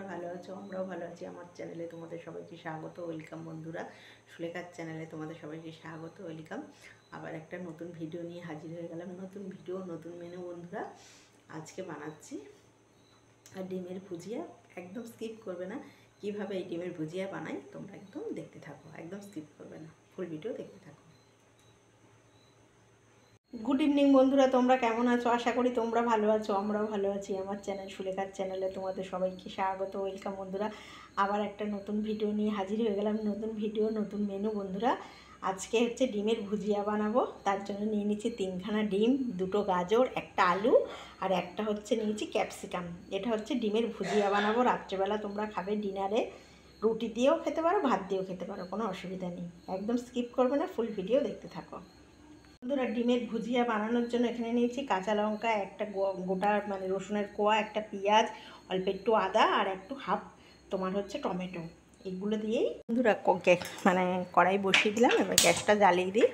তোমরা ভালো আছো, আমরাও ভালো আছি। আমার চ্যানেলে তোমাদের সবাইকে স্বাগত, ওয়েলকাম বন্ধুরা। সুলেখার চ্যানেলে তোমাদের সবাইকে স্বাগত, ওয়েলকাম। আবার একটা নতুন ভিডিও নিয়ে হাজির হয়ে গেলাম। নতুন ভিডিও, নতুন মেনু বন্ধুরা। আজকে বানাচ্ছি আর ডিমের ভুজিয়া। একদম স্কিপ করবে না। কিভাবে এই ডিমের ভুজিয়া বানাই তোমরা একদম দেখতে থাকো, একদম স্কিপ করবে না, ফুল ভিডিও দেখতে থাকো। গুড ইভিনিং বন্ধুরা, তোমরা কেমন আছো? আশা করি তোমরা ভালো আছো, আমরাও ভালো আছি। আমার চ্যানেল সুলেখার চ্যানেলে তোমাদের সবাইকে স্বাগত, ওয়েলকাম বন্ধুরা। আবার একটা নতুন ভিডিও নিয়ে হাজির হয়ে গেলাম। নতুন ভিডিও, নতুন মেনু বন্ধুরা। আজকে হচ্ছে ডিমের ভুজিয়া বানাবো। তার জন্য নিয়ে নিচ্ছি 3খানা ডিম, 2টো গাজর, একটা আলু আর একটা হচ্ছে নিয়েছি ক্যাপসিকাম। এটা হচ্ছে ডিমের ভুজিয়া বানাবো। রাত্রেবেলা তোমরা খাবে ডিনারে। রুটি দিয়েও খেতে পারো, ভাত দিয়েও খেতে পারো, কোনো অসুবিধা নেই। একদম স্কিপ করবে না, ফুল ভিডিও দেখতে থাকো বন্ধুরা। ডিমের ভুজিয়া বানানোর জন্য এখানে নিয়েছি কাঁচা লঙ্কা, একটা গোটা মানে রসুনের কোয়া, একটা পেঁয়াজ, অল্প একটু আদা আর একটু হাফ তোমার হচ্ছে টমেটো। এগুলো দিয়েই বন্ধুরা মানে কড়াই বসিয়ে দিলাম। এবার গ্যাসটা জ্বালিয়ে দিই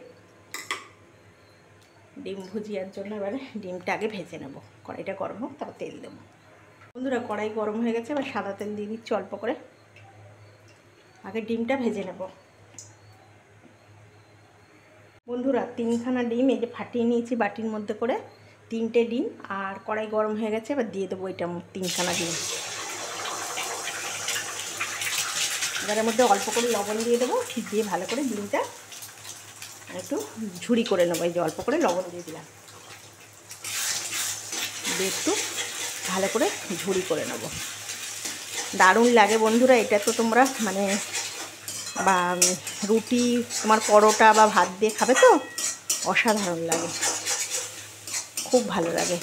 ডিম ভুজিয়ার জন্য। এবারে ডিমটা আগে ভেজে নেব। কড়াইটা গরম হোক, তারপর তেল দেবো বন্ধুরা। কড়াই গরম হয়ে গেছে, এবার সাদা তেল দিয়ে দিচ্ছি অল্প করে। আগে ডিমটা ভেজে নেব বন্ধুরা। 3খানা ডিম এই যে ফাটিয়ে নিয়েছি বাটির মধ্যে করে, 3টে ডিম। আর কড়াই গরম হয়ে গেছে, এবার দিয়ে দেবো এটা 3খানা ডিম। এবার এর মধ্যে অল্প করে লবণ দিয়ে দেবো, দিয়ে ভালো করে ডিমটা একটু ঝুড়ি করে নেবো। এই যে অল্প করে লবণ দিয়ে দিলাম, দিয়ে একটু ভালো করে ঝুড়ি করে নেব। দারুণ লাগে বন্ধুরা এটা। তো তোমরা মানে বা রুটি, তোমার পরোটা বা ভাত দিয়ে খাবে তো অসাধারণ লাগে, খুব ভালো লাগে।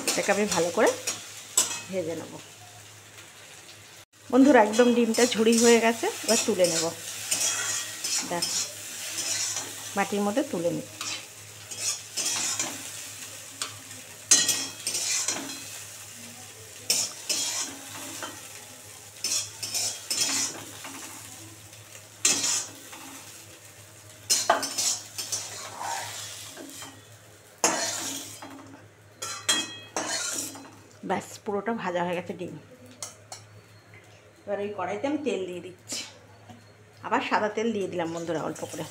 এটাকে আমি ভালো করে ভেজে নেব বন্ধুরা। একদম ডিমটা ঝুড়ি হয়ে গেছে, এবার তুলে নেব। দেখ বাটির মধ্যে তুলে নিচ্ছি। ব্যাস পুরোটা ভাজা হয়ে গেছে ডিম। এবার ওই কড়াইতে আমি তেল দিয়ে দিচ্ছি। আবার সাদা তেল দিয়ে দিলাম বন্ধুরা অল্প করে।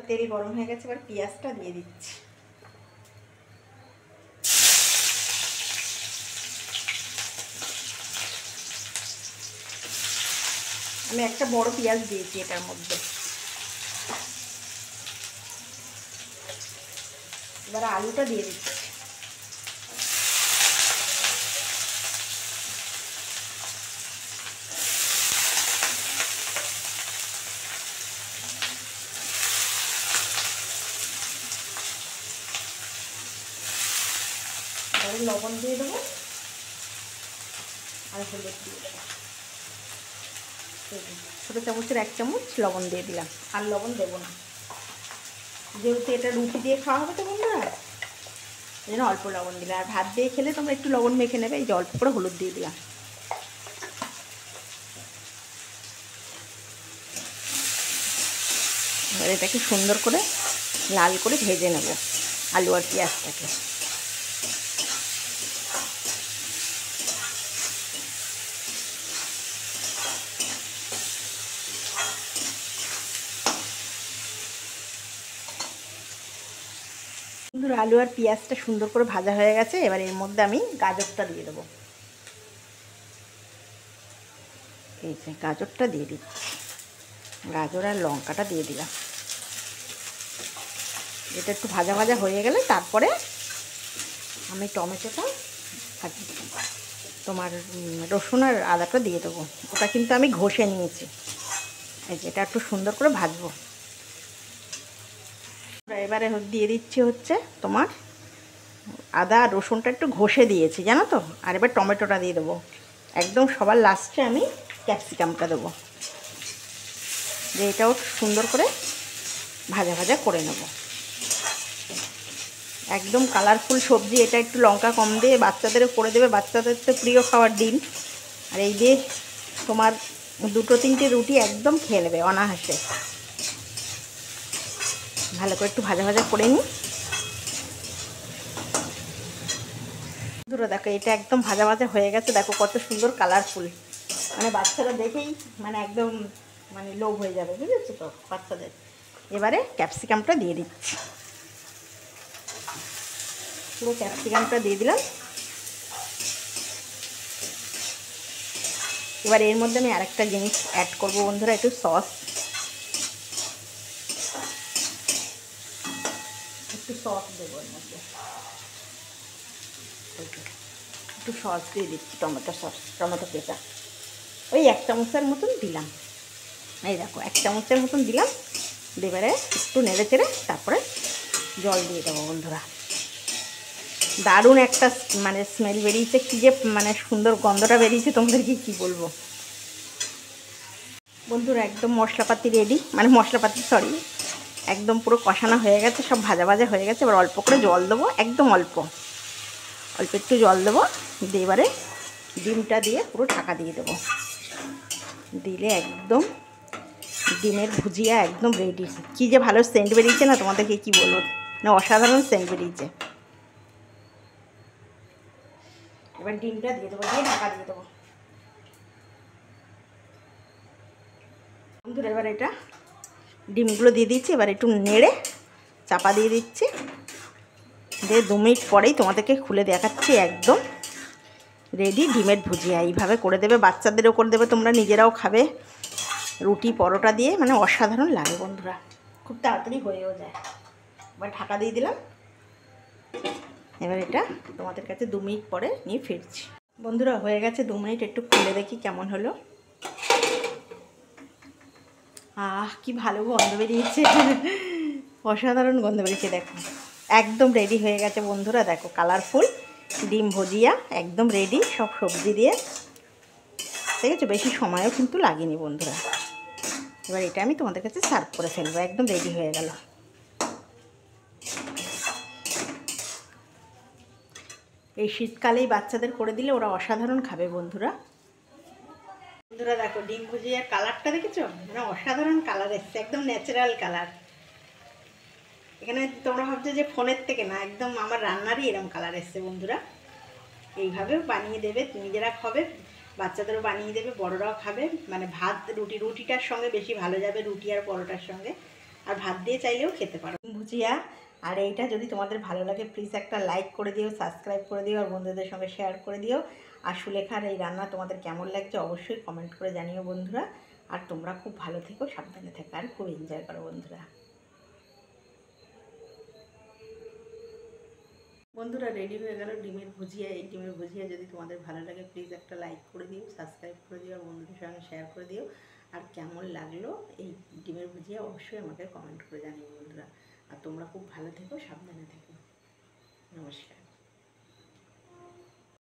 তেল গরম হয়ে গেছে, এবার পেঁয়াজটা দিয়ে দিচ্ছি। আমি একটা বড় পেঁয়াজ দিয়েছি এটার মধ্যে। এবার আলুটা দিয়ে দিচ্ছি। এবারে লবণ দিয়ে দেবো আর হলুদ দিয়ে দেবো। ছোটো চামচের 1 চামচ লবণ দিয়ে দিলাম, আর লবণ দেবো না, যেহেতু এটা রুটি দিয়ে খাওয়া হবে তো বন্ধুরা, এই জন্য অল্প লবণ দিলে। আর ভাত দিয়ে খেলে তোমরা একটু লবণ মেখে নেবে। এই যে অল্প করে হলুদ দিয়ে দিলাম। এবার এটাকে সুন্দর করে লাল করে ভেজে নেব, আলু আর পেঁয়াজটাকে। বন্ধুরা আলু আর পেঁয়াজটা সুন্দর করে ভাজা হয়ে গেছে। এবার এর মধ্যে আমি গাজরটা দিয়ে দেবো। এই যে গাজরটা দিয়ে দিচ্ছি, গাজর আর লঙ্কাটা দিয়ে দিলাম। এটা একটু ভাজা ভাজা হয়ে গেলে তারপরে আমি টমেটোটা আর তোমার রসুন আর আদাটা দিয়ে দেবো। ওটা কিন্তু আমি ঘষে নিয়েছি। এই যে এটা একটু সুন্দর করে ভাজবো। এবারে দিয়ে দিচ্ছি হচ্ছে তোমার আদা আর রসুনটা একটু ঘষে দিয়েছি জানো তো। আর এবার টমেটোটা দিয়ে দেবো। একদম সবার লাস্টে আমি ক্যাপসিকামটা দেবো, যে এটাও সুন্দর করে ভাজা ভাজা করে নেব। একদম কালারফুল সবজি এটা। একটু লঙ্কা কম দিয়ে বাচ্চাদেরও করে দেবে, বাচ্চাদের তো প্রিয় খাওয়ার ডিম। আর এই দিয়ে তোমার 2-3টে রুটি একদম খেয়ে নেবে অনাহাসে। ভালো করে একটু ভাজা ভাজা করে নিই। বন্ধুরা দেখো এটা একদম ভাজা ভাজা হয়ে গেছে, দেখো কত সুন্দর কালারফুল, মানে বাচ্চারা দেখেই মানে একদম মানে লোভ হয়ে যাবে, বুঝেছো তো বাচ্চাদের। এবারে ক্যাপসিকামটা দিয়ে দিচ্ছি, পুরো ক্যাপসিকামটা দিয়ে দিলাম। এবার এর মধ্যে আমি আরেকটা জিনিস অ্যাড করবো বন্ধুরা, একটু সস, একটু সস দেবো এর মধ্যে, একটু সস দিয়ে দিচ্ছি, টমেটো সস, টমেটো কেচা, ওই 1 চামচের মতন দিলাম। এই দেখো 1 চামচের মতন দিলাম। এবারে একটু নেড়ে চেড়ে তারপরে জল দিয়ে দেবো বন্ধুরা। দারুণ একটা মানে স্মেল বেরিয়েছে, কী যে মানে সুন্দর গন্ধটা বেরিয়েছে, তোমাদেরকে কী বলবো বন্ধুরা। একদম মশলাপাতি রেডি, মানে মশলাপাতি সরি, একদম পুরো কষানো হয়ে গেছে, সব ভাজা ভাজা হয়ে গেছে। এবার অল্প করে জল দেবো, একদম অল্প অল্প একটু জল দেবো, দিয়ে এবারে ডিমটা দিয়ে পুরো ঢাকা দিয়ে দেবো। দিলে একদম ডিমের ভুজিয়া একদম রেডি। কী যে ভালো সেন্ট বেরিয়েছে না, তোমাদেরকে কী বলবো, না অসাধারণ সেন্ট বেরিয়েছে। এবার ডিমটা দিয়ে দেবো, দিয়ে ঢাকা দিয়ে দেবো বন্ধুরা। এবার এটা ডিমগুলো দিয়ে দিচ্ছি, এবার একটু নেড়ে চাপা দিয়ে দিচ্ছি, দিয়ে 2 মিনিট পরেই তোমাদেরকে খুলে দেখাচ্ছি। একদম রেডি ডিমের ভুজিয়া। এইভাবে করে দেবে, বাচ্চাদেরও করে দেবে, তোমরা নিজেরাও খাবে রুটি পরোটা দিয়ে, মানে অসাধারণ লাগে বন্ধুরা, খুব তাড়াতাড়ি হয়েও যায়। এবার ঢাকা দিয়ে দিলাম। এবার এটা তোমাদের কাছে 2 মিনিট পরে নিয়ে ফিরছি বন্ধুরা। হয়ে গেছে 2 মিনিট, একটু খুলে দেখি কেমন হলো। কি ভালো গন্ধ বেরিয়েছে, অসাধারণ গন্ধ বেরিয়েছে। দেখো একদম রেডি হয়ে গেছে বন্ধুরা, দেখো কালারফুল ডিম ভুজিয়া একদম রেডি, সব সবজি দিয়ে। ঠিক আছে, বেশি সময়ও কিন্তু লাগেনি বন্ধুরা। এবার এটা আমি তোমাদের কাছে সার্ভ করে ফেলবো, একদম রেডি হয়ে গেল। এই শীতকালেই বাচ্চাদের করে দিলে ওরা অসাধারণ খাবে বন্ধুরা। বন্ধুরা দেখো ডিম ভুজিয়ার কালারটা দেখেছো, মানে অসাধারণ কালার এসছে, একদম ন্যাচারাল কালার। এখানে তোমরা ভাবছো যে ফোনের থেকে না, একদম আমার রান্নারই এরকম কালার এসছে বন্ধুরা। এইভাবেও বানিয়ে দেবে, নিজেরা খাবে, বাচ্চাদেরও বানিয়ে দেবে, বড়রাও খাবে। মানে ভাত রুটিটার সঙ্গে বেশি ভালো যাবে, রুটি আর পরোটার সঙ্গে। আর ভাত দিয়ে চাইলেও খেতে পারো ভুজিয়া। আর এইটা যদি তোমাদের ভালো লাগে প্লিজ একটা লাইক করে দিও, সাবস্ক্রাইব করে দিও, আর বন্ধুদের সঙ্গে শেয়ার করে দিও। আর সুলেখার এই রান্না তোমাদের কেমন লাগছে অবশ্যই কমেন্ট করে জানিও বন্ধুরা। আর তোমরা খুব ভালো থেকো, সাবধানে থেকো, আর খুব এনজয় করো বন্ধুরা। বন্ধুরা রেডি হয়ে গেল ডিমের ভুজিয়া। এই ডিমের ভুজিয়া যদি তোমাদের ভালো লাগে প্লিজ একটা লাইক করে দিও, সাবস্ক্রাইব করে দিও, আর বন্ধুদের সঙ্গে শেয়ার করে দিও। আর কেমন লাগলো এই ডিমের ভুজিয়া অবশ্যই আমাকে কমেন্ট করে জানিও বন্ধুরা। আর তোমরা খুব ভালো থেকো, সাবধানে থেকো। নমস্কার।